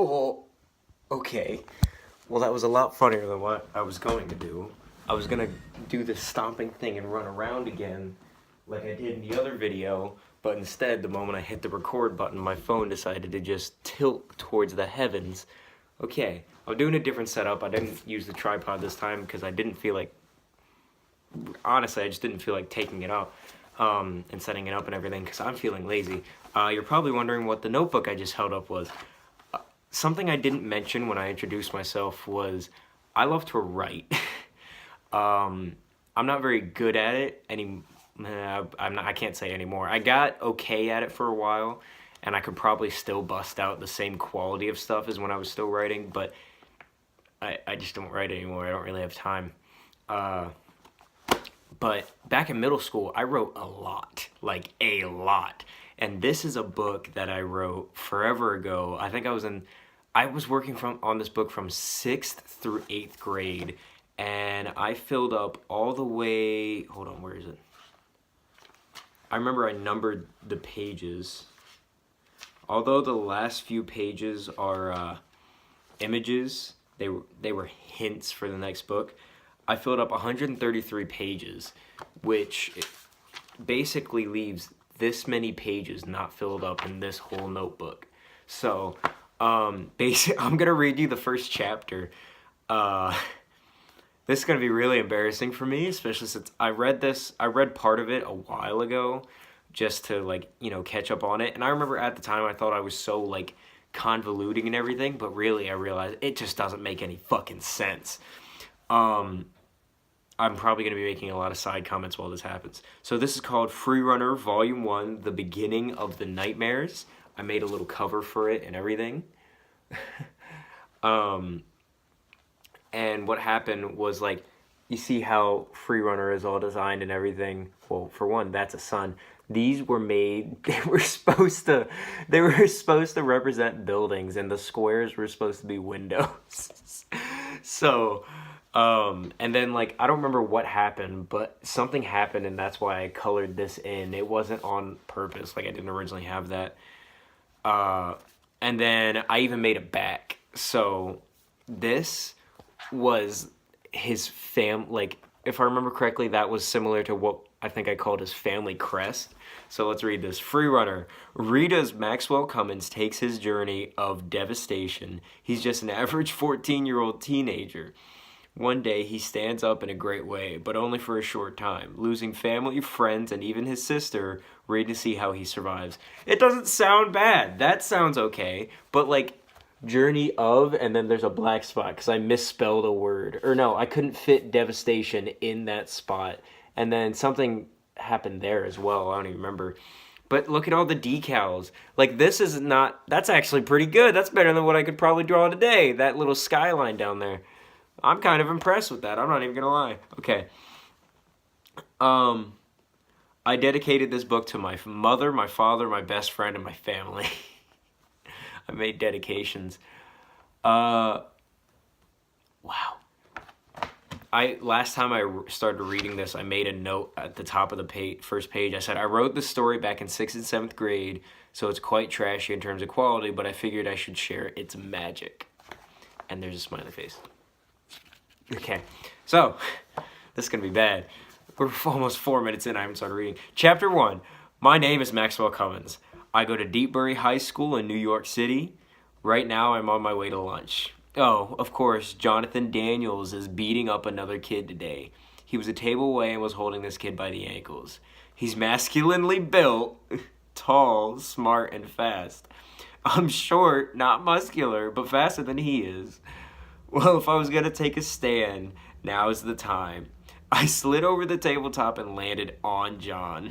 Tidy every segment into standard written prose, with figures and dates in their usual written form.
Oh, okay. Well, that was a lot funnier than what I was going to do. I was gonna do this stomping thing and run around again like I did in the other video, but instead, the moment I hit the record button, my phone decided to just tilt towards the heavens. Okay, I'm doing a different setup. I didn't use the tripod this time because I didn't feel like, honestly, I just didn't feel like taking it up and setting it up and everything because I'm feeling lazy. You're probably wondering what the notebook I just held up was. Something I didn't mention when I introduced myself was I love to write. I'm not very good at it I can't say anymore. I got okay at it for a while, and I could probably still bust out the same quality of stuff as when I was still writing, but I just don't write anymore. I don't really have time. But back in middle school, I wrote a lot, like a lot. And this is a book that I wrote forever ago. I think I was working on this book from 6th through 8th grade, and I filled up all the way, hold on, where is it? I remember I numbered the pages. Although the last few pages are images, they were hints for the next book. I filled up 133 pages, which basically leaves this many pages not filled up in this whole notebook. So, I'm gonna read you the first chapter. This is gonna be really embarrassing for me, especially since I read part of it a while ago, just to catch up on it. And I remember at the time I thought I was so convoluting and everything, but really I realized it just doesn't make any fucking sense. I'm probably going to be making a lot of side comments while this happens. So this is called Freerunner Volume 1, The Beginning of the Nightmares. I made a little cover for it and everything. And what happened was, you see how Freerunner is all designed and everything. Well, for one, that's a sun. These were made, they were supposed to represent buildings, and the squares were supposed to be windows. So, and then I don't remember what happened, but something happened, and that's why I colored this in. It wasn't on purpose, I didn't originally have that. And then I even made a back. So this was his if I remember correctly, that was similar to what I think I called his family crest. So let's read this. Freerunner. Read as Maxwell Cummins takes his journey of devastation. He's just an average 14-year-old teenager. One day, he stands up in a great way, but only for a short time, losing family, friends, and even his sister. Read to see how he survives. It doesn't sound bad. That sounds okay, but journey of, and then there's a black spot because I misspelled a word. Or no, I couldn't fit devastation in that spot. And then something happened there as well. I don't even remember. But look at all the decals. That's actually pretty good. That's better than what I could probably draw today. That little skyline down there. I'm kind of impressed with that. I'm not even going to lie. Okay. I dedicated this book to my mother, my father, my best friend, and my family. I made dedications. Wow. Last time I started reading this, I made a note at the top of the first page. I said, I wrote this story back in 6th and 7th grade, so it's quite trashy in terms of quality, but I figured I should share its magic. And there's a smiley face. Okay, so this is going to be bad. We're almost 4 minutes in, I haven't started reading. Chapter 1. My name is Maxwell Cummins. I go to Deepbury High School in New York City. Right now, I'm on my way to lunch. Oh, of course, Jonathan Daniels is beating up another kid today. He was a table away and was holding this kid by the ankles. He's masculinely built, tall, smart, and fast. I'm short, not muscular, but faster than he is. Well, if I was going to take a stand, now is the time. I slid over the tabletop and landed on John.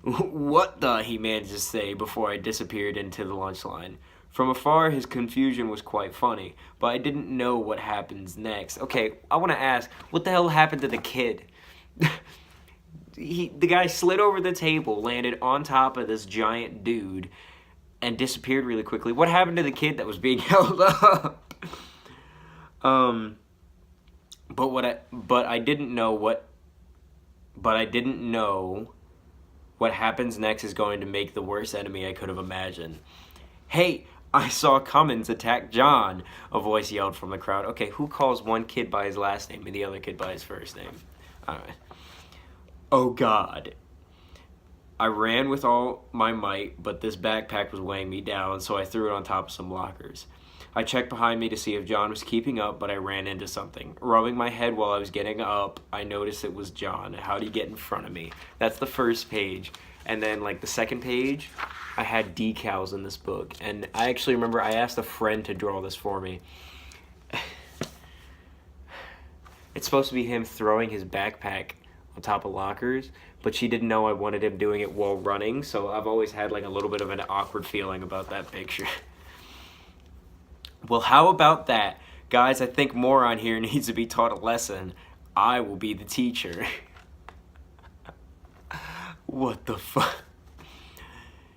What the, he managed to say before I disappeared into the lunch line. From afar, his confusion was quite funny, but I didn't know what happens next. Okay, I want to ask, what the hell happened to the kid? The guy slid over the table, landed on top of this giant dude, and disappeared really quickly. What happened to the kid that was being held up? But I didn't know what happens next is going to make the worst enemy I could have imagined. Hey, I saw Cummins attack John, a voice yelled from the crowd. Okay, who calls one kid by his last name and the other kid by his first name? Alright. Oh God. I ran with all my might, but this backpack was weighing me down, so I threw it on top of some lockers. I checked behind me to see if John was keeping up, but I ran into something. Rubbing my head while I was getting up, I noticed it was John. How'd he get in front of me? That's the first page. And then, like, the second page, I had decals in this book. And I actually remember I asked a friend to draw this for me. It's supposed to be him throwing his backpack on top of lockers, but she didn't know I wanted him doing it while running, so I've always had like a little bit of an awkward feeling about that picture. Well, how about that? Guys, I think moron here needs to be taught a lesson. I will be the teacher. What the fuck?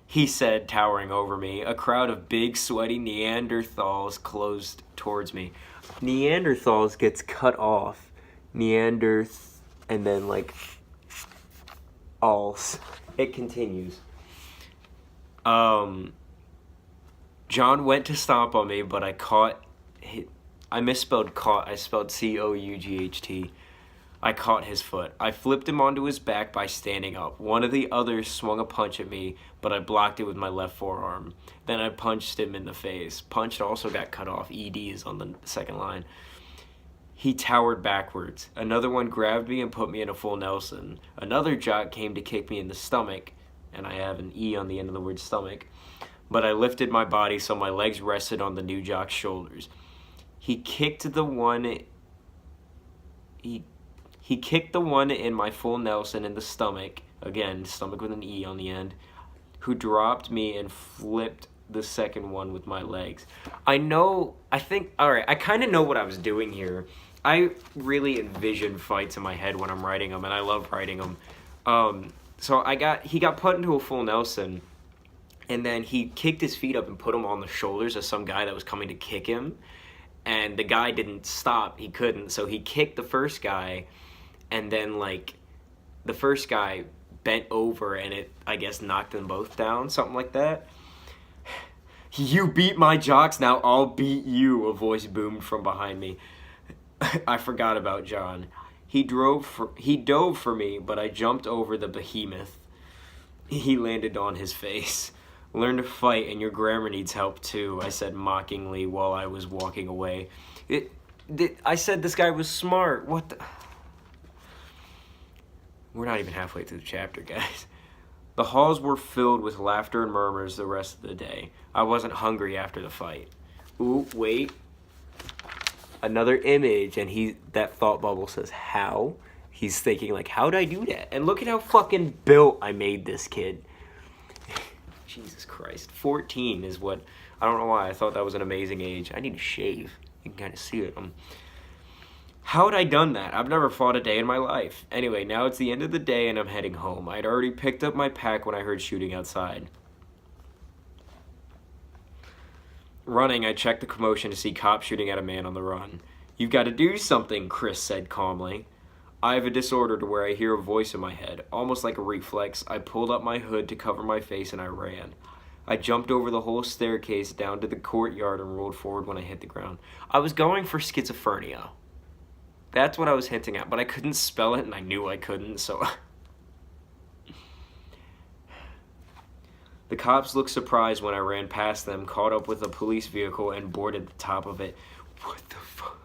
He said, towering over me. A crowd of big, sweaty Neanderthals closed towards me. Neanderthals gets cut off. And then like alls. It continues. John went to stomp on me, but I misspelled caught. I spelled COUGHT. I caught his foot. I flipped him onto his back by standing up. One of the others swung a punch at me, but I blocked it with my left forearm. Then I punched him in the face. Punched also got cut off. ED is on the second line. He towered backwards. Another one grabbed me and put me in a full Nelson. Another jock came to kick me in the stomach, and I have an E on the end of the word stomach, but I lifted my body so my legs rested on the new jock's shoulders. He kicked the one in my full Nelson in the stomach, again, stomach with an E on the end, who dropped me and flipped the second one with my legs. I kind of know what I was doing here. I really envision fights in my head when I'm writing them, and I love writing them. So he got put into a full Nelson, and then he kicked his feet up and put them on the shoulders of some guy that was coming to kick him, and the guy didn't stop. He couldn't, so he kicked the first guy, and then like the first guy bent over, and it, I guess, knocked them both down, something like that. You beat my jocks, now I'll beat you, a voice boomed from behind me. I forgot about John. He dove for me, but I jumped over the behemoth. He landed on his face. Learn to fight, and your grammar needs help too, I said mockingly while I was walking away. I said this guy was smart. What the... We're not even halfway through the chapter, guys. The halls were filled with laughter and murmurs the rest of the day. I wasn't hungry after the fight. Ooh, wait. Another image, and that thought bubble says, how? He's thinking, like, how'd I do that? And look at how fucking built I made this kid. Jesus Christ. 14 is what... I don't know why. I thought that was an amazing age. I need to shave. You can kind of see it. How had I done that? I've never fought a day in my life. Anyway, now it's the end of the day and I'm heading home. I'd already picked up my pack when I heard shooting outside. Running, I checked the commotion to see cops shooting at a man on the run. You've got to do something, Chris said calmly. I have a disorder to where I hear a voice in my head. Almost like a reflex, I pulled up my hood to cover my face and I ran. I jumped over the whole staircase down to the courtyard and rolled forward when I hit the ground. I was going for schizophrenia. That's what I was hinting at, but I couldn't spell it and I knew I couldn't, so... The cops looked surprised when I ran past them, caught up with a police vehicle, and boarded the top of it. What the fuck?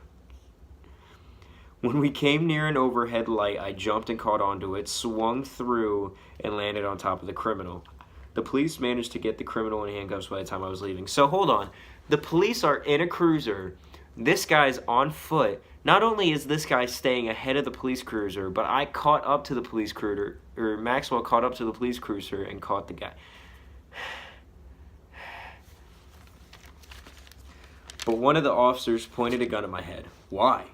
When we came near an overhead light, I jumped and caught onto it, swung through, and landed on top of the criminal. The police managed to get the criminal in handcuffs by the time I was leaving. So hold on. The police are in a cruiser. This guy's on foot. Not only is this guy staying ahead of the police cruiser, but I caught up to the police cruiser, or Maxwell caught up to the police cruiser and caught the guy. But one of the officers pointed a gun at my head. Why?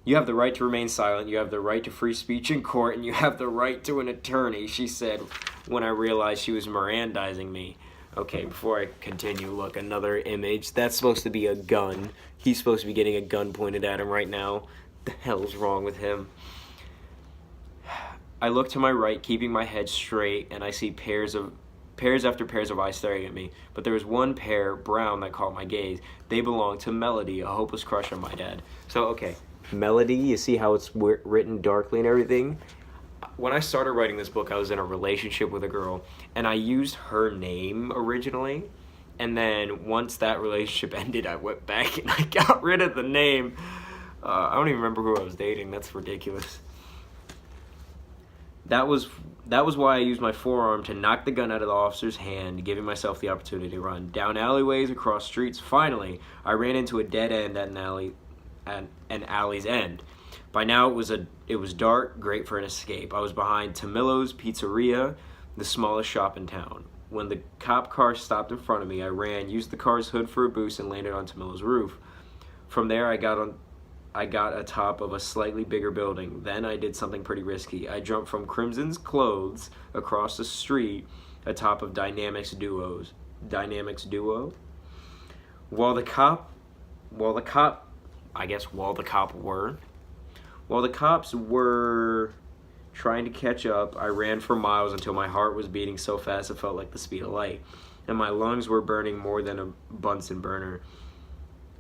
You have the right to remain silent, you have the right to free speech in court, and you have the right to an attorney, she said when I realized she was Mirandizing me. Okay, before I continue, look, another image. That's supposed to be a gun. He's supposed to be getting a gun pointed at him right now. The hell's wrong with him? I look to my right, keeping my head straight, and I see pairs of pairs after pairs of eyes staring at me, but there was one pair, brown, that caught my gaze. They belonged to Melody, a hopeless crush on my dad. So, okay, Melody, you see how it's written darkly and everything? When I started writing this book, I was in a relationship with a girl, and I used her name originally, and then once that relationship ended, I went back and I got rid of the name. I don't even remember who I was dating. That's ridiculous. That was why I used my forearm to knock the gun out of the officer's hand, giving myself the opportunity to run down alleyways, across streets. Finally, I ran into a dead end at an alley's end. By now, it was dark, great for an escape. I was behind Tamillo's Pizzeria, the smallest shop in town. When the cop car stopped in front of me, I ran, used the car's hood for a boost, and landed on Tamillo's roof. From there, I got atop of a slightly bigger building. Then I did something pretty risky. I jumped from Crimson's clothes across the street atop of Dynamics Duo? While the cops were trying to catch up, I ran for miles until my heart was beating so fast it felt like the speed of light, and my lungs were burning more than a Bunsen burner.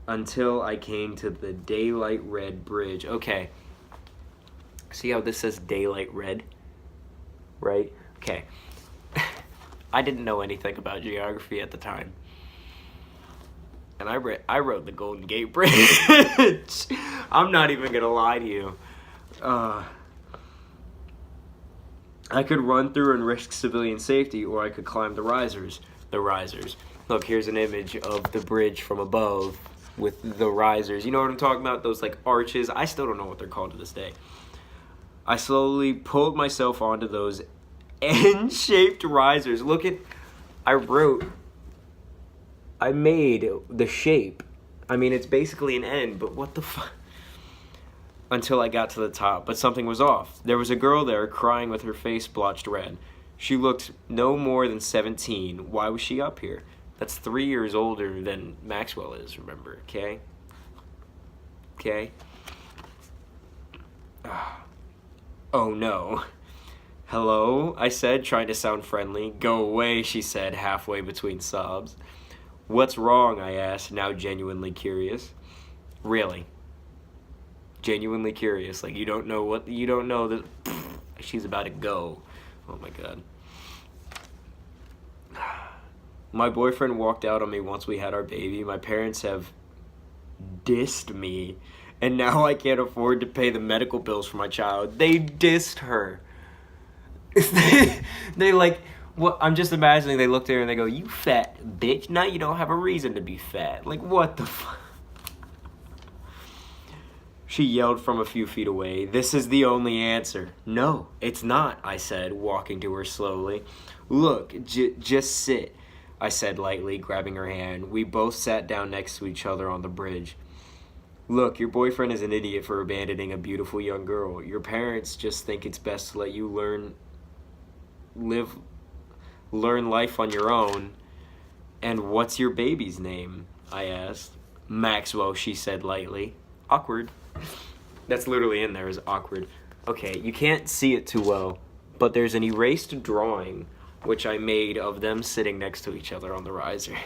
Until I came to the Daylight Red Bridge. Okay. See how this says Daylight Red? Right? Okay. I didn't know anything about geography at the time. And I rode the Golden Gate Bridge. I'm not even going to lie to you. I could run through and risk civilian safety, or I could climb the risers. The risers. Look, here's an image of the bridge from above with the risers. You know what I'm talking about? Those like arches. I still don't know what they're called to this day. I slowly pulled myself onto those N-shaped risers. Look at, I made the shape. I mean, it's basically an N, but what the fuck? Until I got to the top, but something was off. There was a girl there crying with her face blotched red. She looked no more than 17. Why was she up here? That's 3 years older than Maxwell is, remember, okay? Okay? Oh no. Hello? I said, trying to sound friendly. Go away, she said, halfway between sobs. What's wrong, I asked, now genuinely curious. Really? Genuinely curious. Like, you don't know that she's about to go. Oh my god. My boyfriend walked out on me once we had our baby. My parents have dissed me, and now I can't afford to pay the medical bills for my child. They dissed her. They like, what? I'm just imagining they look there and they go, you fat bitch, now you don't have a reason to be fat. Like, what the fuck? She yelled from a few feet away, this is the only answer. No, it's not, I said, walking to her slowly. Look, just sit, I said lightly, grabbing her hand. We both sat down next to each other on the bridge. Look, your boyfriend is an idiot for abandoning a beautiful young girl. Your parents just think it's best to let you learn life on your own. And what's your baby's name? I asked. Maxwell, she said lightly. Awkward. That's literally in there, is awkward. Okay, you can't see it too well, but there's an erased drawing which I made of them sitting next to each other on the riser.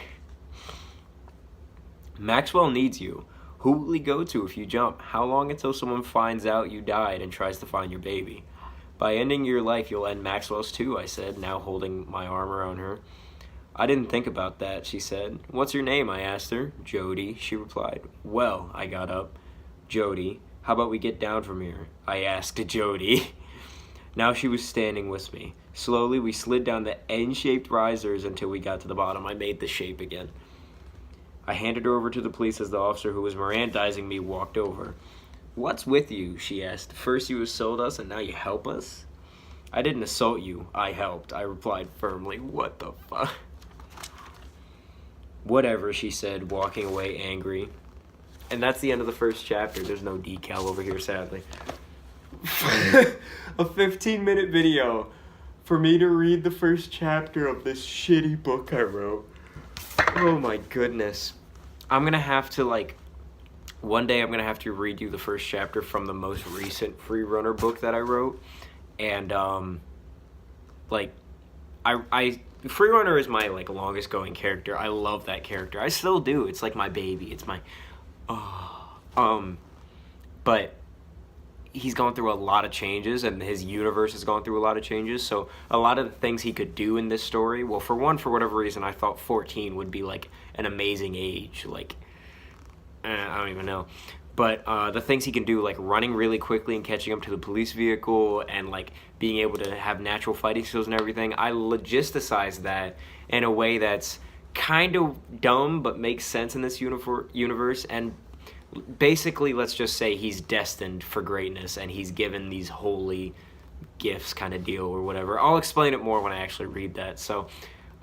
Maxwell needs you. Who will he go to if you jump? How long until someone finds out you died and tries to find your baby? By ending your life, you'll end Maxwell's too, I said, now holding my arm around her. I didn't think about that, she said. What's your name? I asked her. Jody, she replied. Well, I got up. Jody, how about we get down from here? I asked Jody. Now she was standing with me. Slowly, we slid down the N-shaped risers until we got to the bottom. I made the shape again. I handed her over to the police as the officer who was Mirandizing me walked over. What's with you? She asked. First you assault us and now you help us? I didn't assault you. I helped. I replied firmly. What the fuck? Whatever, she said, walking away angry. And that's the end of the first chapter. There's no decal over here, sadly. A 15-minute video for me to read the first chapter of this shitty book I wrote. Oh my goodness. I'm going to have to, like, one day I'm going to have to read you the first chapter from the most recent free runner book that I wrote. And, like, I Freerunner is my like longest going character. I love that character. I still do. It's like my baby. It's my but he's gone through a lot of changes, and his universe has gone through a lot of changes. So a lot of the things he could do in this story, well, for one, for whatever reason, I thought 14 would be like an amazing age. Like, I don't even know. But the things he can do, like running really quickly and catching up to the police vehicle, and like being able to have natural fighting skills and everything, I logisticize that in a way that's kind of dumb but makes sense in this universe. And basically, let's just say he's destined for greatness, and he's given these holy gifts kind of deal or whatever. I'll explain it more when I actually read that. So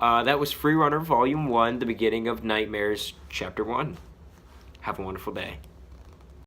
that was Freerunner Volume 1, The Beginning of Nightmares, Chapter 1. Have a wonderful day.